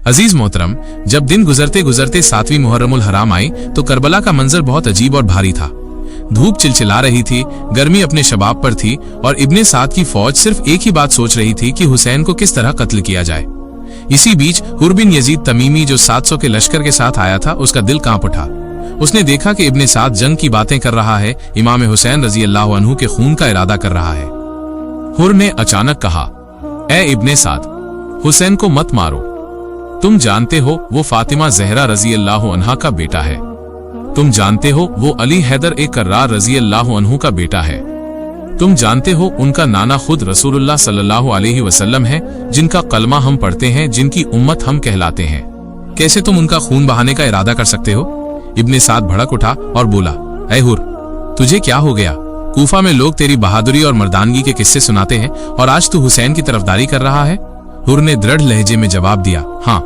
अजीज मोहतरम, जब दिन गुजरते गुजरते 7वीं मुहर्रमुल हराम आई तो करबला का मंजर बहुत अजीब और भारी था। धूप चिलचिला रही थी, गर्मी अपने शबाब पर थी और इब्ने साद की फौज सिर्फ एक ही बात सोच रही थी कि हुसैन को किस तरह कत्ल किया जाए। इसी बीच हुर बिन यजीद तमीमी जो 700 के लश्कर के साथ आया था, उसका दिल कांप उठा। उसने देखा कि इब्ने साद जंग की बातें कर रहा है, इमाम हुसैन रजी अल्लाह अन्हु के खून का इरादा कर रहा है। हुर ने अचानक कहा, ए इब्ने साद, हुसैन को मत मारो। तुम जानते हो वो फातिमा ज़हरा रजी अल्लाह अन्हा का बेटा है। तुम जानते हो वो अली हैदर ए कर्रार रजी अल्लाह अन्हु का बेटा है। तुम जानते हो उनका नाना खुद रसूलुल्लाह सल्लल्लाहु अलैहि वसल्लम है, जिनका कलमा हम पढ़ते हैं, जिनकी उम्मत हम कहलाते हैं। कैसे तुम उनका खून बहाने का इरादा कर सकते हो? इब्ने साद भड़क उठा और बोला, ऐ हुर, तुझे क्या हो गया? कूफा में लोग तेरी बहादुरी और मर्दानगी के किस्से सुनाते हैं और आज तू हुसैन की तरफदारी कर रहा है। हुर ने दृढ़ लहजे में जवाब दिया, हाँ,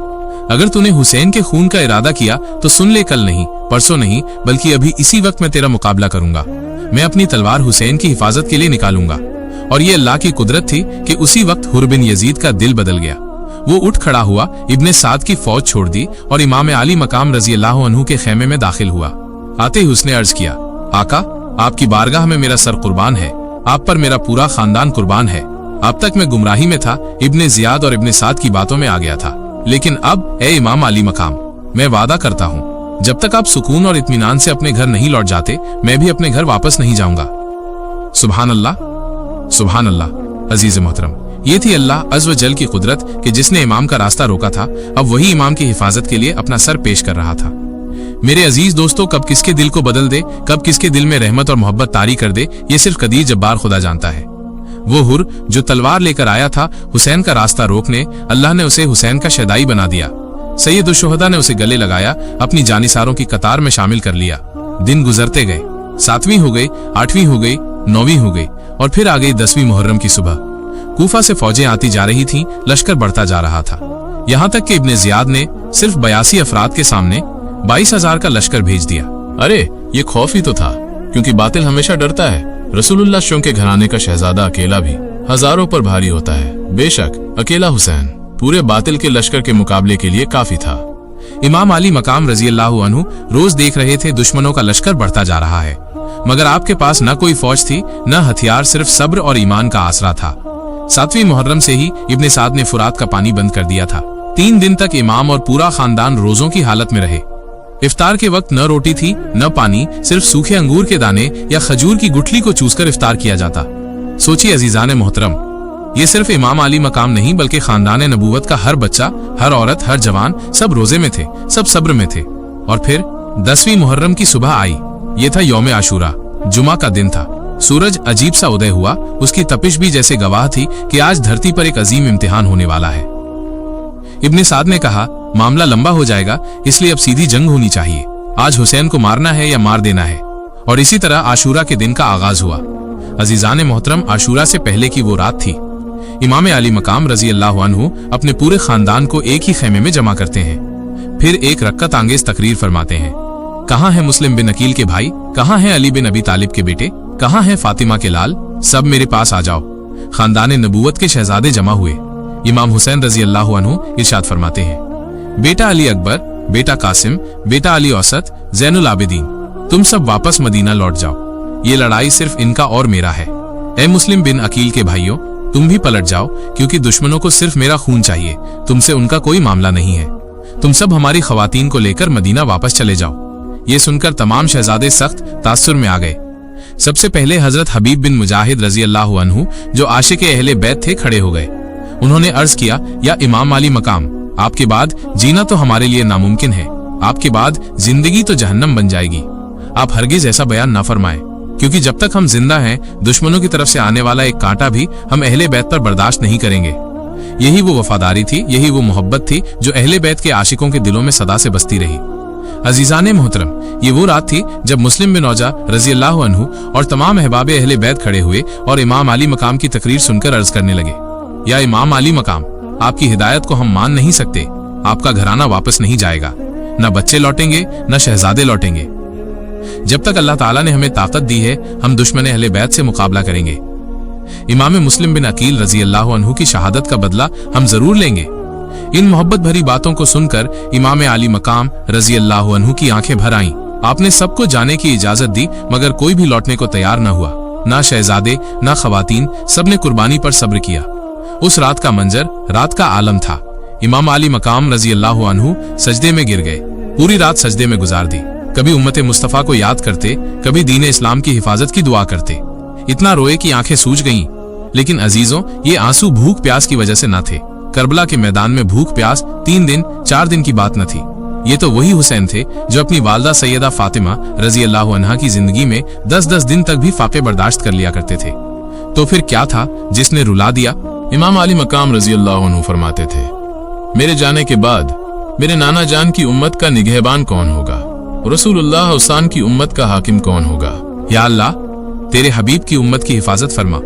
अगर तूने हुसैन के खून का इरादा किया तो सुन ले, कल नहीं, परसों नहीं, बल्कि अभी इसी वक्त मैं तेरा मुकाबला करूंगा। मैं अपनी तलवार हुसैन की हिफाजत के लिए निकालूंगा। और ये अल्लाह की कुदरत थी कि उसी वक्त हुर बिन यजीद का दिल बदल गया। वो उठ खड़ा हुआ, इब्ने साद की फौज छोड़ दी और इमाम आली मकाम रजी अल्लाह अन्हु के खेमे में दाखिल हुआ। आते ही उसने अर्ज किया, आका, आपकी बारगाह में मेरा सर कुर्बान है, आप पर मेरा पूरा खानदान कुर्बान है। अब तक मैं गुमराही में था, इब्ने जियाद और इब्ने साद की बातों में आ गया था, लेकिन अब ए इमाम आली मकाम, मैं वादा करता हूँ, जब तक आप सुकून और इत्मीनान से अपने घर नहीं लौट जाते, मैं भी अपने घर वापस नहीं जाऊंगा। सुभान अल्लाह, सुभान अल्लाह। अजीज मोहतरम, ये थी अल्लाह अज़्ज़ व जल की कुदरत कि जिसने इमाम का रास्ता रोका था, अब वही इमाम की हिफाजत के लिए अपना सर पेश कर रहा था। मेरे अजीज दोस्तों, कब किसके दिल को बदल दे, कब किसके दिल में रहमत और मोहब्बत तारी कर दे, ये सिर्फ कदीर जब्बार खुदा जानता है। वो हुर जो तलवार लेकर आया था हुसैन का रास्ता रोकने, अल्लाह ने उसे हुसैन का शहदाई बना दिया। सैयद शुहदा ने उसे गले लगाया, अपनी जानिसारों की कतार में शामिल कर लिया। दिन गुजरते गए, 7वीं हो गई, 8वीं हो गई, 9वीं हो गई और फिर आ गई 10वीं मुहर्रम की सुबह। कूफा से फौजें आती जा रही थीं, लश्कर बढ़ता जा रहा था, यहाँ तक कि इब्ने जियाद ने सिर्फ 82 अफराद के सामने 22,000 का लश्कर भेज दिया। अरे ये खौफ ही तो था, क्योंकि बातिल हमेशा डरता है। रसूलुल्लाह के घराने का शहजादा अकेला भी हजारों पर भारी होता है। बेशक अकेला हुसैन पूरे बातिल के लश्कर के मुकाबले के लिए काफी था। इमाम आली मकाम रजी अल्लाह अन्हु रोज देख रहे थे दुश्मनों का लश्कर बढ़ता जा रहा है, मगर आपके पास न कोई फौज थी, न हथियार, सिर्फ सब्र और ईमान का आसरा था। 7वीं मुहर्रम से ही इब्ने साद ने फुरात का पानी बंद कर दिया था। 3 दिन तक इमाम और पूरा खानदान रोजों की हालत में रहे। इफ्तार के वक्त न रोटी थी न पानी, सिर्फ सूखे अंगूर के दाने या खजूर की गुठली को चूसकर इफ्तार किया जाता। सोचिए अजीजान मोहतरम, ये सिर्फ इमाम आली मकाम नहीं बल्कि खानदान नबूवत का हर बच्चा, हर औरत, हर जवान, सब रोजे में थे, सब सब्र में थे। और फिर 10वीं मुहर्रम की सुबह आई। ये था यौम आशूरा, जुमा का दिन था। सूरज अजीब सा उदय हुआ, उसकी तपिश भी जैसे गवाह थी कि आज धरती पर एक अजीम इम्तिहान होने वाला है। इब्ने साद ने कहा, मामला लंबा हो जाएगा, इसलिए अब सीधी जंग होनी चाहिए। आज हुसैन को मारना है या मार देना है। और इसी तरह आशूरा के दिन का आगाज हुआ। अजीजान मोहतरम, आशूरा से पहले की वो रात थी। इमाम आली मकाम रजी अल्लाह अन्हु अपने पूरे खानदान को एक ही खेमे में जमा करते हैं। फिर एक रक्कत आंगेज तकरीर फरमाते हैं। कहाँ है मुस्लिम बिन अकील के भाई, कहाँ है अली बिन अबी तालिब के बेटे, कहाँ है फातिमा के लाल, सब मेरे पास आ जाओ। खानदान नबूवत के शहजादे जमा हुए। इमाम हुसैन रजी अल्लाह अन्हु इरशाद फरमाते हैं, बेटा अली अकबर, बेटा कासिम, बेटा अली औसत, जैनुल आबिदीन, तुम सब वापस मदीना लौट जाओ। ये लड़ाई सिर्फ इनका और मेरा है। ए मुस्लिम बिन अकील के भाइयों, तुम भी पलट जाओ, क्योंकि दुश्मनों को सिर्फ मेरा खून चाहिए, तुमसे उनका कोई मामला नहीं है। तुम सब हमारी खवातीन को लेकर मदीना वापस चले जाओ। ये सुनकर तमाम शहजादे सख्त तासुर में आ गए। सबसे पहले हजरत हबीब बिन मुजाहिद रजी अल्लाह अन्हु, जो आशिक़े अहले बैत थे, खड़े हो गए। उन्होंने अर्ज किया, या इमाम आली मकाम, आपके बाद जीना तो हमारे लिए नामुमकिन है, आपके बाद जिंदगी तो जहन्नम बन जाएगी। आप हरगिज ऐसा बयान ना फरमाएं, क्योंकि जब तक हम जिंदा हैं, दुश्मनों की तरफ से आने वाला एक कांटा भी हम अहले बैत पर बर्दाश्त नहीं करेंगे। यही वो वफादारी थी, यही वो मोहब्बत थी जो अहले बैत के आशिकों के दिलों में सदा से बसती रही। अजीजान मोहतरम, ये वो रात थी जब मुस्लिम बिन औजा रजी अल्लाह अन्हु और तमाम अहबाब अहले बैत खड़े हुए और इमाम आली मकाम की तकरीर सुनकर अर्ज करने लगे, या इमाम आली मकाम, आपकी हिदायत को हम मान नहीं सकते। आपका घराना वापस नहीं जाएगा, न बच्चे लौटेंगे न शहजादे लौटेंगे। जब तक अल्लाह ताला ने हमें ताकत दी है, हम दुश्मन अहले बैत से मुकाबला करेंगे। इमाम मुस्लिम बिन अकील रजी अल्लाह अन्हु की शहादत का बदला हम जरूर लेंगे। इन मोहब्बत भरी बातों को सुनकर इमाम आली मकाम रजी अल्लाह अन्हु की आंखें भर आईं। आपने सबको जाने की इजाजत दी, मगर कोई भी लौटने को तैयार न हुआ। ना शहजादे ना खवातीन, सबने कुर्बानी पर सब्र किया। उस रात का मंजर रात का आलम था। इमाम आली मकाम रजी अल्लाह अन्हु सजदे में गिर गए, पूरी रात सजदे में गुजार दी। कभी उम्मत मुस्तफा को याद करते, कभी दीन इस्लाम की हिफाजत की दुआ करते। इतना रोए कि आंखें सूज गईं। लेकिन अजीजों, ये आंसू भूख प्यास की वजह से न थे। करबला के मैदान में भूख प्यास 3 दिन 4 दिन की बात न थी। ये तो वही हुसैन थे जो अपनी वालदा सैयदा फातिमा रजी अल्लाह अन्हा की जिंदगी में 10-10 दिन तक भी फाके बर्दाश्त कर लिया करते थे। तो फिर क्या था जिसने रुला दिया? इमाम आली मकाम रजी अल्लाह अन्हु फरमाते थे, मेरे जाने के बाद मेरे नाना जान की उम्मत का निगहबान कौन होगा? रसूलुल्लाह हुसैन की उम्मत का हाकिम कौन होगा? या अल्लाह, तेरे हबीब की उम्मत की हिफाजत फरमा,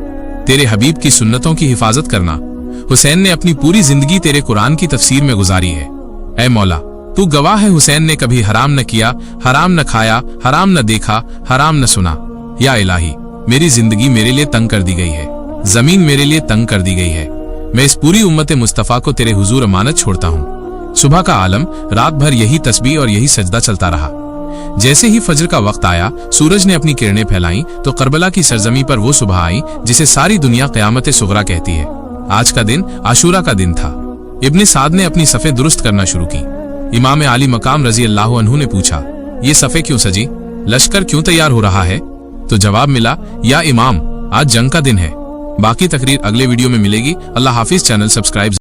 तेरे हबीब की सुन्नतों की हिफाजत करना। हुसैन ने अपनी पूरी जिंदगी तेरे कुरान की तफसीर में गुजारी है। ऐ मौला, तू गवाह है, हुसैन ने कभी हराम न किया, हराम न खाया, हराम न देखा, हराम न सुना। या इलाही, मेरी जिंदगी मेरे लिए तंग कर दी गई है, जमीन मेरे लिए तंग कर दी गई है। मैं इस पूरी उम्मत मुस्तफा को तेरे हुजूर अमानत छोड़ता हूँ। सुबह का आलम रात भर यही तस्बीह और यही सजदा चलता रहा। जैसे ही फजर का वक्त आया, सूरज ने अपनी किरणें फैलाई तो करबला की सरजमी पर वो सुबह आई जिसे सारी दुनिया क़यामत सुगरा कहती है। आज का दिन आशूरा का दिन था। इब्ने साद ने अपनी सफ़े दुरुस्त करना शुरू की। इमाम आली मकाम रजी अल्लाह अन्हु ने पूछा, ये सफ़े क्यों सजी? लश्कर क्यों तैयार हो रहा है? तो जवाब मिला, या इमाम, आज जंग का दिन है। बाकी तकरीर अगले वीडियो में मिलेगी। अल्लाह हाफिज। Channel subscribe